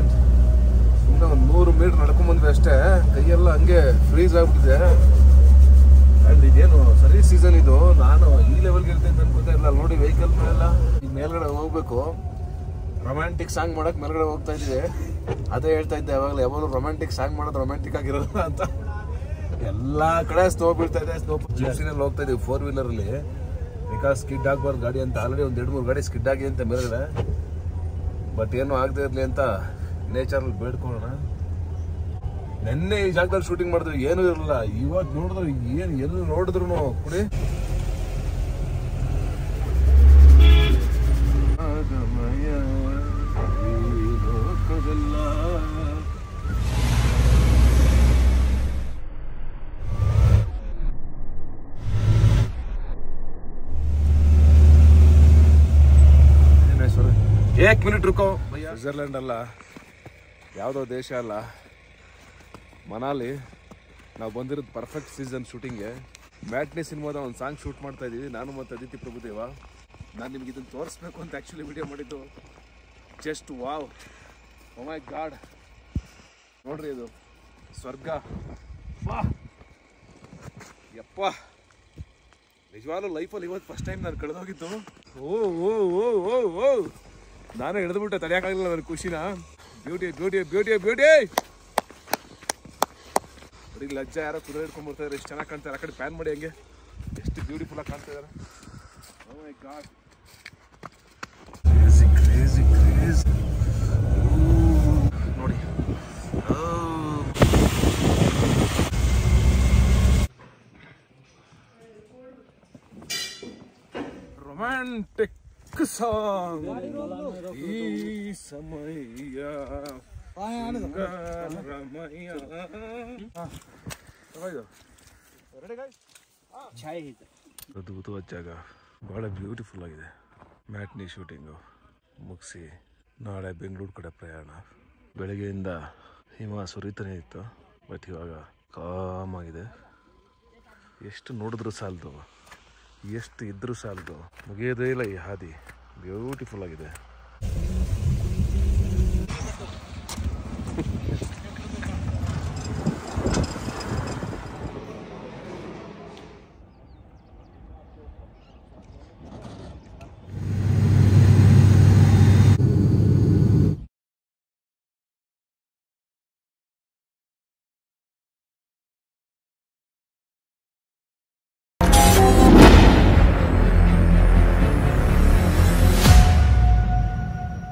God, ಸುಮ್ಮನೆ ಒಂದು 100 metre ನಡ್ಕೊಂಬಂದ್ವಿ ಅಷ್ಟೇ, ಕೈಯೆಲ್ಲ ಹಂಗೆ ಫ್ರೀಸ್ ಆಗ್ಬಿಟ್ಟಿದೆ. ಆ್ಯಂಡ್ ಇದೇನು ಸರ್ವಿಸ್ ಸೀಸನ್ ಇದು, ನಾನು ಈ ಲೆವೆಲ್ಗೆ ಇರ್ತೈತೆ ಅಂತ ಅನ್ಕೋತಾ ಇಲ್ಲ. ನೋಡಿ ವೆಹಿಕಲ್ ಮೇಲೆಲ್ಲ ಈಗ ಮೇಲ್ಗಡೆ ಹೋಗ್ಬೇಕು, ರೊಮ್ಯಾಂಟಿಕ್ ಸಾಂಗ್ ಮಾಡಕ್ಕೆ ಮೇಲ್ಗಡೆ ಹೋಗ್ತಾ ಇದ್ದೀವಿ. ಅದೇ ಹೇಳ್ತಾ ಇದ್ದೆ ಯಾವಾಗಲೂ ರೊಮ್ಯಾಂಟಿಕ್ ಸಾಂಗ್ ಮಾಡೋದು ರೊಮ್ಯಾಂಟಿಕ್ ಆಗಿರೋಲ್ಲ ಅಂತ. ಎಲ್ಲ ಕಡೆ ಸ್ನೋ ಬೀಳ್ತಾ ಇದೆ. ಸ್ನೋ ಜಿಪ್ಸಿನಲ್ಲಿ ಹೋಗ್ತಾ ಇದೀವಿ 4 ವೀಲರಲ್ಲಿ, ಬಿಕಾಸ್ ಸ್ಕಿಡ್ ಆಗಬಾರ್ದು ಗಾಡಿ ಅಂತ. ಆಲ್ರೆಡಿ ಒಂದು 2-3 ಗಾಡಿ ಸ್ಕಿಡ್ ಆಗಿದೆ ಅಂತ ಮೇಲ್ಗಡೆ, ಬಟ್ ಏನೂ ಆಗದೆ ಇರಲಿ ಅಂತ ನೇಚರಲ್ಲಿ ಬೇಡ್ಕೊಳ್ಳೋಣ. ನೆನ್ನೆ ಈ ಜಾಗದಲ್ಲಿ ಶೂಟಿಂಗ್ ಮಾಡಿದ್ವಿ, ಏನೂ ಇರಲಿಲ್ಲ. ಇವತ್ತು ನೋಡಿದ್ರೆ ಏನು ಎಲ್ಲಿ ನೋಡಿದ್ರು ಕುಡಿ ಏಕ್ ಮಿನಿಟ್ ರುಕೋ. ಸ್ವಿಟ್ಜರ್ಲೆಂಡ್ ಅಲ್ಲ, ಯಾವುದೋ ದೇಶ ಅಲ್ಲ, ಮನಾಲಿ. ನಾವು ಬಂದಿರೋದು ಪರ್ಫೆಕ್ಟ್ ಸೀಸನ್ ಶೂಟಿಂಗ್ಗೆ. ಮ್ಯಾಟ್ನಿ ಸಿನಿಮಾದ ಒಂದು ಸಾಂಗ್ ಶೂಟ್ ಮಾಡ್ತಾ ಇದ್ದೀವಿ, ನಾನು ಮತ್ತು ಅದಿತಿ ಪ್ರಭುದೇವ. ನಾನು ನಿಮ್ಗೆ ಇದನ್ನು ತೋರಿಸ್ಬೇಕು ಅಂತ ಆ್ಯಕ್ಚುಲಿ ವಿಡಿಯೋ ಮಾಡಿದ್ದು. ಜಸ್ಟ್ ವಾವ್, ಓ ಮೈ ಗಾಡ್, ನೋಡ್ರಿ ಇದು ಸ್ವರ್ಗ. ಯಪ್ಪ, ನಿಜವಾಗ್ಲೂ ಲೈಫಲ್ಲಿ ಇವತ್ತು ಫಸ್ಟ್ ಟೈಮ್ ನಾನು ಕಳೆದೋಗಿದ್ದು. ಓ ಓ ಓ ಓ ಓ ನಾನೇ ಹಿಡಿದ್ಬಿಟ್ಟೆ, ತಡೆಯೋಕ್ಕಾಗಲಿಲ್ಲ ನನ್ನ ಖುಷಿನ. Beauty beauty beauty beauty. ಬರೀ ಲಜ್ಜ ಯಾರೋ ಕುದುರೆ ಹಿಡ್ಕೊಂಡ್ಬರ್ತಾರೆ, ಎಷ್ಟು ಚೆನ್ನಾಗಿ ಕಾಣ್ತಾರೆ. ಆ ಕಡೆ ಪ್ಯಾನ್ ಮಾಡಿ ಹಂಗೆ ಎಷ್ಟು ಬ್ಯೂಟಿಫುಲ್ಲಾಗಿ ಕಾಣ್ತಾ ಇದ್ದಾರೆ. ಓ ಮೈ ಗಾಡ್, ಕ್ರೇಜಿ ಕ್ರೇಜಿ ಕ್ರೇಜ್ ನೋಡಿ. ರೊಮ್ಯಾಂಟಿಕ್ ಸಾಂಗ್ ಈ ಸಮಯ ಅದ್ಭುತವಾದ ಜಾಗ, ಭಾಳ ಬ್ಯೂಟಿಫುಲ್ ಆಗಿದೆ. ಮ್ಯಾಟ್ನಿ ಶೂಟಿಂಗು ಮುಗಿಸಿ ನಾಳೆ ಬೆಂಗಳೂರು ಕಡೆ ಪ್ರಯಾಣ. ಬೆಳಗ್ಗೆಯಿಂದ ಹಿಮ ಸುರಿತಾನೆ ಇತ್ತು, ಬಟ್ ಇವಾಗ ಕಾಮಾಗಿದೆ. ಎಷ್ಟು ನೋಡಿದ್ರು ಸಾಲದು, ಎಷ್ಟು ಇದ್ರೂ ಸಾಲದು, ಮುಗಿಯೋದೇ ಇಲ್ಲ ಈ ಹಾದಿ. ಬ್ಯೂಟಿಫುಲ್ ಆಗಿದೆ.